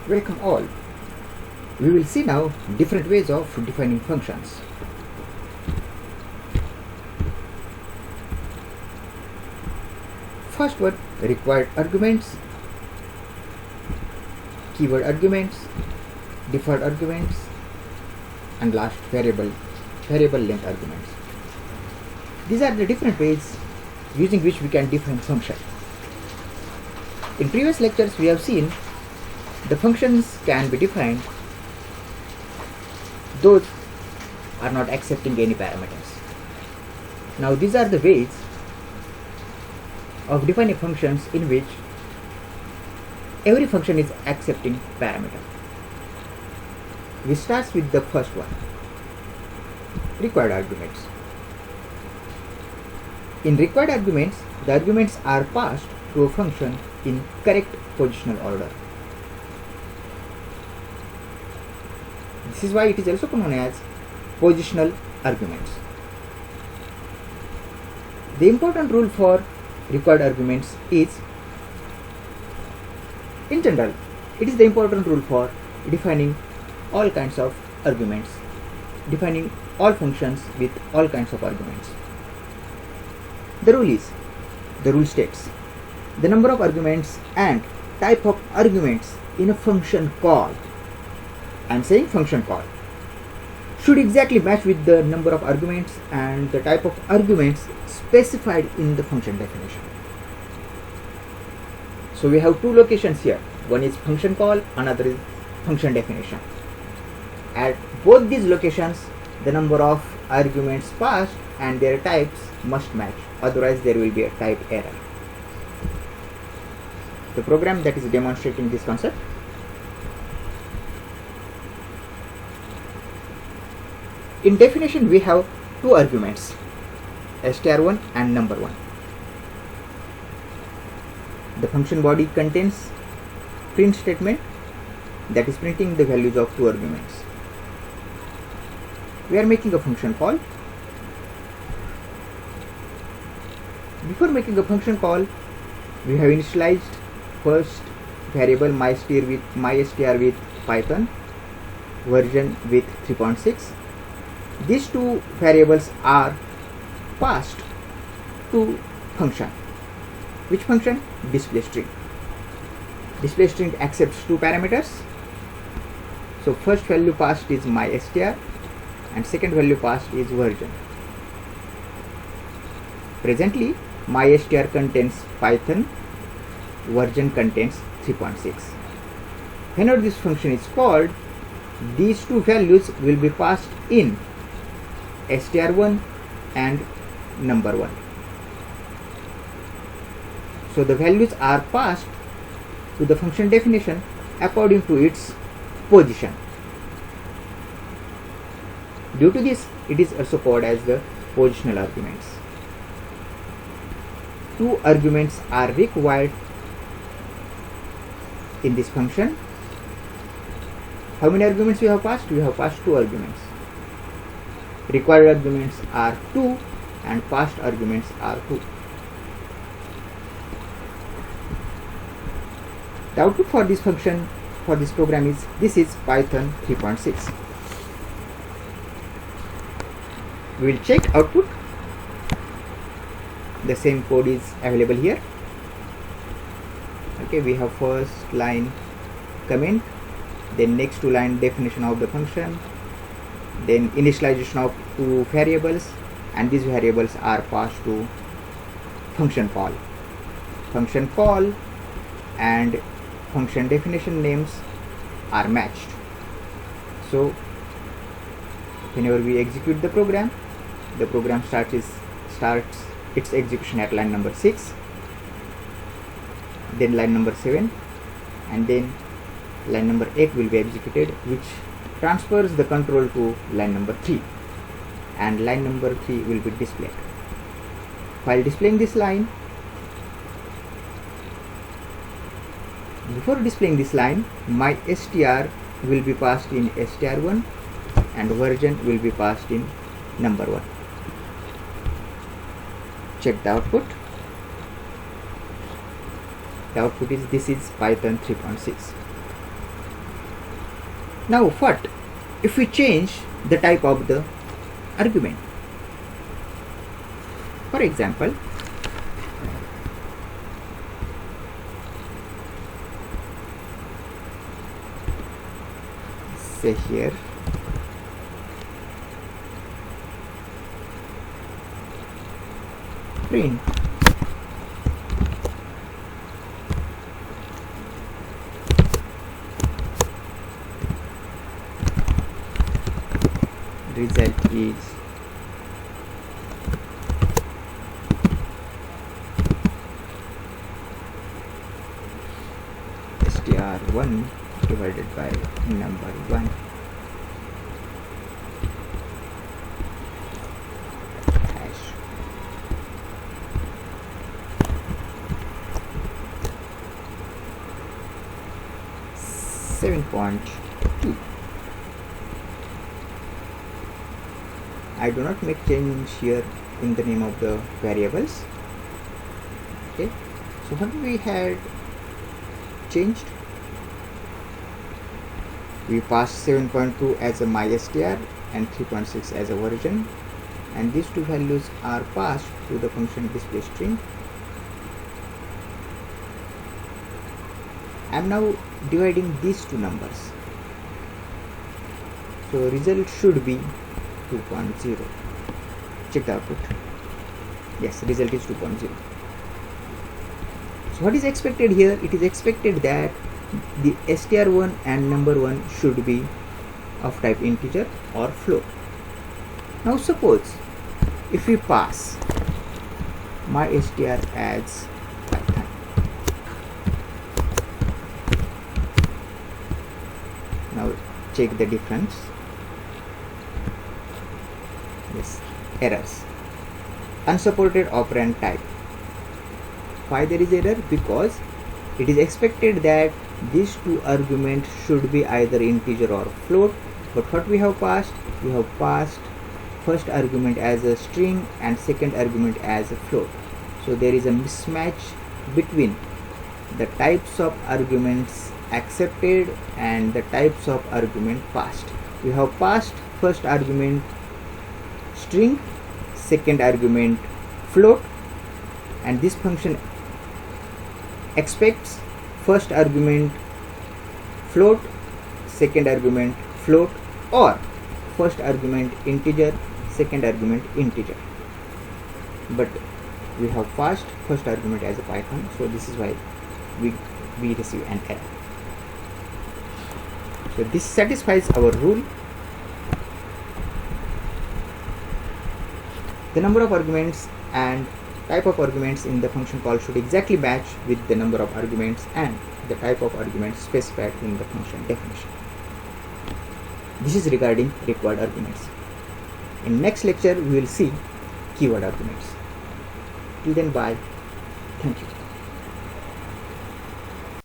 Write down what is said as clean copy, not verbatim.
Welcome all. We will see now different ways of defining functions. First one, required arguments, keyword arguments, deferred arguments, and last variable length arguments. These are the different ways using which we can define function. In previous lectures we have seen the functions can be defined. Those are not accepting any parameters. Now these are the ways of defining functions in which every function is accepting parameter. We start with the first one, required arguments. In required arguments, the arguments are passed to a function in correct positional order. This is why it is also known as positional arguments. The important rule for required arguments is, in general, it is the important rule for defining all kinds of arguments, defining all functions with all kinds of arguments. The rule states, the number of arguments and type of arguments in a function call, I am saying function call, should exactly match with the number of arguments and the type of arguments specified in the function definition. So we have two locations here. One is function call, another is function definition. At both these locations, the number of arguments passed and their types must match, otherwise there will be a type error. The program that is demonstrating this concept. In definition we have two arguments, str1 and number1. The function body contains print statement that is printing the values of two arguments. We are making a function call. Before making a function call, we have initialized first variable mystr with Python version with 3.6. These two variables are passed to function. Which function? Display string. Display string accepts two parameters. So first value passed is mystr and second value passed is version. Presently mystr contains Python, version contains 3.6. Whenever this function is called, these two values will be passed in str1 and number1. So the values are passed to the function definition according to its position. Due to this, it is also called as the positional arguments. Two arguments are required in this function. How many arguments we have passed? We have passed two arguments. Required arguments are 2 and passed arguments are 2. The output for this function, for this program is, this is Python 3.6. We will check output. The same code is available here. Okay, we have first line comment, then next two line definition of the function, then initialization of two variables, and these variables are passed to function call. Function call and function definition names are matched. So whenever we execute the program starts its execution at line number 6, then line number 7, and then line number 8 will be executed, which transfers the control to line number 3, and line number 3 will be displayed. While displaying this line, before displaying this line, mystr will be passed in str1 and version will be passed in number1. Check the output. The output is, this is Python 3.6. Now what if we change the type of the argument? For example, say here print result is str1 divided by number 1 hash. (7.2). I do not make change here in the name of the variables. Okay, so what we had changed, we passed 7.2 as a mystr and 3.6 as a version, and these two values are passed to the function display string. I am now dividing these two numbers, so result should be 2.0. Check the output. Yes, result is 2.0. So what is expected here? It is expected that the str1 and number 1 should be of type integer or float. Now suppose if we pass mystr as Python, now check the difference. Yes, errors. Unsupported operand type. Why there is error? Because it is expected that these two arguments should be either integer or float, but what we have passed? We have passed first argument as a string and second argument as a float. So there is a mismatch between the types of arguments accepted and the types of argument passed. We have passed first argument string, second argument float, and this function expects first argument float, second argument float, or first argument integer, second argument integer. But we have passed first argument as a Python, so this is why we receive an error. So this satisfies our rule. The number of arguments and type of arguments in the function call should exactly match with the number of arguments and the type of arguments specified in the function definition. This is regarding required arguments. In next lecture we will see keyword arguments. Till then, bye. Thank you.